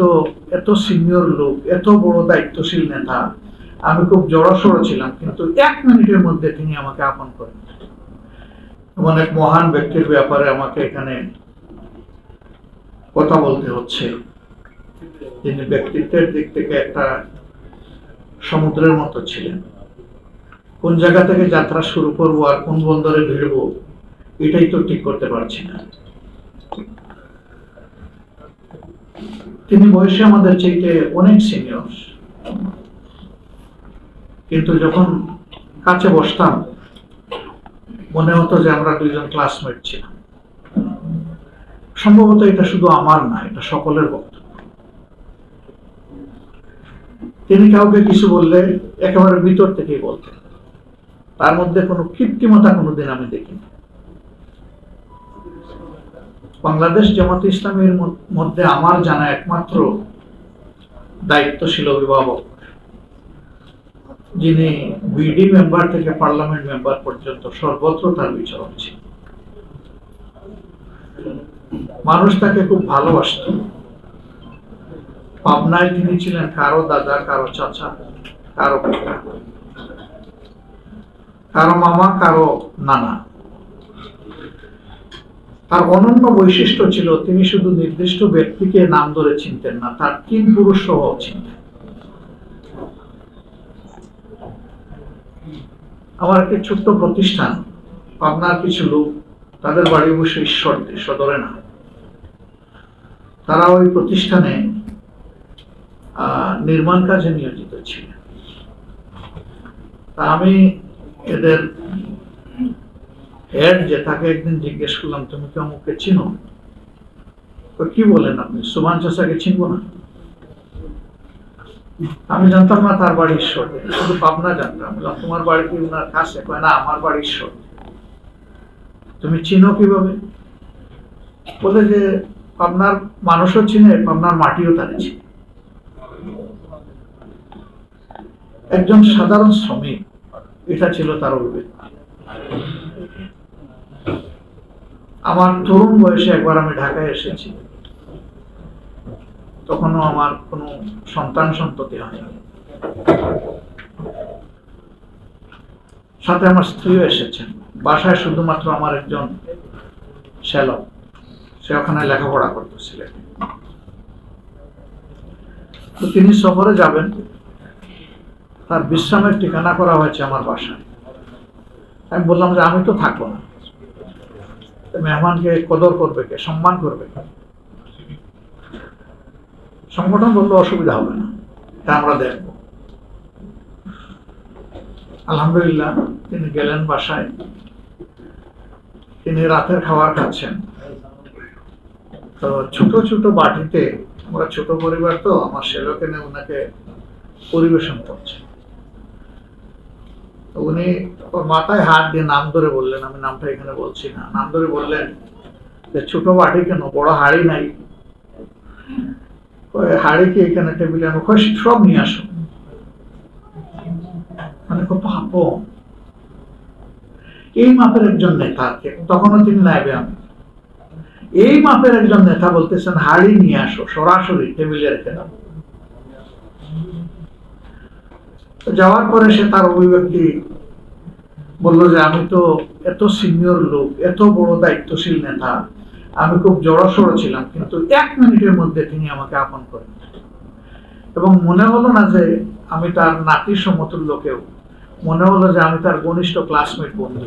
তো এত সিনিয়র লোক, এত বড় দায়িত্বশীল নেতা, আমি খুব জড়সড় ছিলাম, কিন্তু 1 মিনিটের মধ্যে তিনি আমাকে আপন করেন। এমন এক মহান ব্যক্তির ব্যাপারে আমাকে এখানে কথা বলতে হচ্ছে। তিনি ব্যক্তিত্বের দিক থেকে একটা সমুদ্রের মতো ছিলেন। কোন জায়গা থেকে যাত্রা শুরু করবো আর কোন বন্দরে ভিড়বো এটাই তো ঠিক করতে পারছি না। তিনি বয়সে আমাদের চাইতে অনেক সিনিয়র, কিন্তু যখন কাছে বসতাম মনে হতো যে আমরা দুইজন ক্লাসমেট ছিলাম। সম্ভবত এটা শুধু আমার না, এটা সকলের বক্তব্য। তিনি কাউকে কিছু বললে একেবারে ভিতর থেকেই বলতেন, তার মধ্যে কোনো কৃত্রিমতা কোনোদিন আমি দেখিনি। বাংলাদেশ জামাতে ইসলামীর মধ্যে আমার জানা একমাত্র দায়িত্বশীল অভিভাবক, যিনি বিডি মেম্বার থেকে পার্লামেন্ট মেম্বার পর্যন্ত সর্বত্র তার বিচরণ ছিল। মানুষ তাকে খুব ভালোবাসত। পাবনায় তিনি ছিলেন কারো দাদা, কারো চাচা, কারো পিতা, কারো মামা, কারো নানা। তার অনন্য বৈশিষ্ট্য ছিল তিনি শুধু নির্দিষ্ট ব্যক্তিকে নাম ধরে চিনতেন না, তার 3 পুরুষ সহ চিনতেন। আমার একটি ছোট্ট প্রতিষ্ঠান, পাবনার কিছু লোক, তাদের বাড়ি অবশ্য ঈশ্বরদী, সদরে না। তারা ওই প্রতিষ্ঠানে নির্মাণ কাজে নিয়োজিত ছিলেন। তা আমি এদের হেড যে, তাকে একদিন জিজ্ঞেস করলাম, তুমি কি অমুককে চিনো? তো কি বলেন আপনি, সুমান চাচাকে চিনবো না? আমি জানতাম না তার বাড়ি ঈশ্বরদী, শুধু পাবনা জানতাম। বললাম, তোমার বাড়ি কি ওনার কাছে? কয় না, আমার বাড়ি ঈশ্বরদী। তুমি চিনো কিভাবে? বলে যে পাবনার মানুষও চিনে, পাবনার মাটিও তারা চিনে। একজন সাধারণ শ্রমিক, এটা ছিল তার অভিজ্ঞতা। আমার তরুণ বয়সে একবার আমি ঢাকায় এসেছি, তখনও আমার কোনো সন্তান সন্ততি হয়নি। সাথে আমার স্ত্রীও এসেছেন। বাসায় শুধুমাত্র আমার একজন শ্যালক, সে ওখানে লেখাপড়া করতেছিলেন। তো তিনি সফরে যাবেন, তার বিশ্রামের ঠিকানা করা হয়েছে আমার বাসায়। আমি বললাম যে আমি তো থাকবো না, মেহমানকে কদর করবে কে, সম্মান করবে কে? সংগঠন বললো অসুবিধা হবে না, তা আমরা দেখব। আলহামদুলিল্লাহ তিনি গেলেন বাসায়। তিনি রাতের খাবার খাচ্ছেন। তো ছোট ছোট বাটিতে, আমরা ছোট পরিবার তো, আমার শ্যালক এনে ওনাকে পরিবেশন করছে। উনি মাথায় হাত দিয়ে নাম ধরে বললেন, আমি নামটা এখানে বলছি না, নাম ধরে বললেন যে ছোট বাটি কেন, বড় হাড়ি নাই? হাড়ি কি এখানে টেবিলে আনো? সব নিয়ে আসো। মানে কত আপন। এই মাপের একজন নেতা, তখনও তিনি নাইবে, আমি এই মাপের একজন নেতা বলতেছেন হাড়ি নিয়ে আসো, সরাসরি টেবিলে রেখে দাও। যাওয়ার পরে সে তার অভিব্যক্তি বললো যে আমি তো এত সিনিয়র লোক, এত বড় দায়িত্বশীল নেতা, আমি খুব জড়সড় ছিলাম, কিন্তু 1 মিনিটের মধ্যে তিনি আমাকে আপন করেন। এবং মনে হলো না যে আমি তার নাতির সমতুল্য কেউ, মনে হলো যে আমি তার ঘনিষ্ঠ ক্লাসমেট বন্ধু।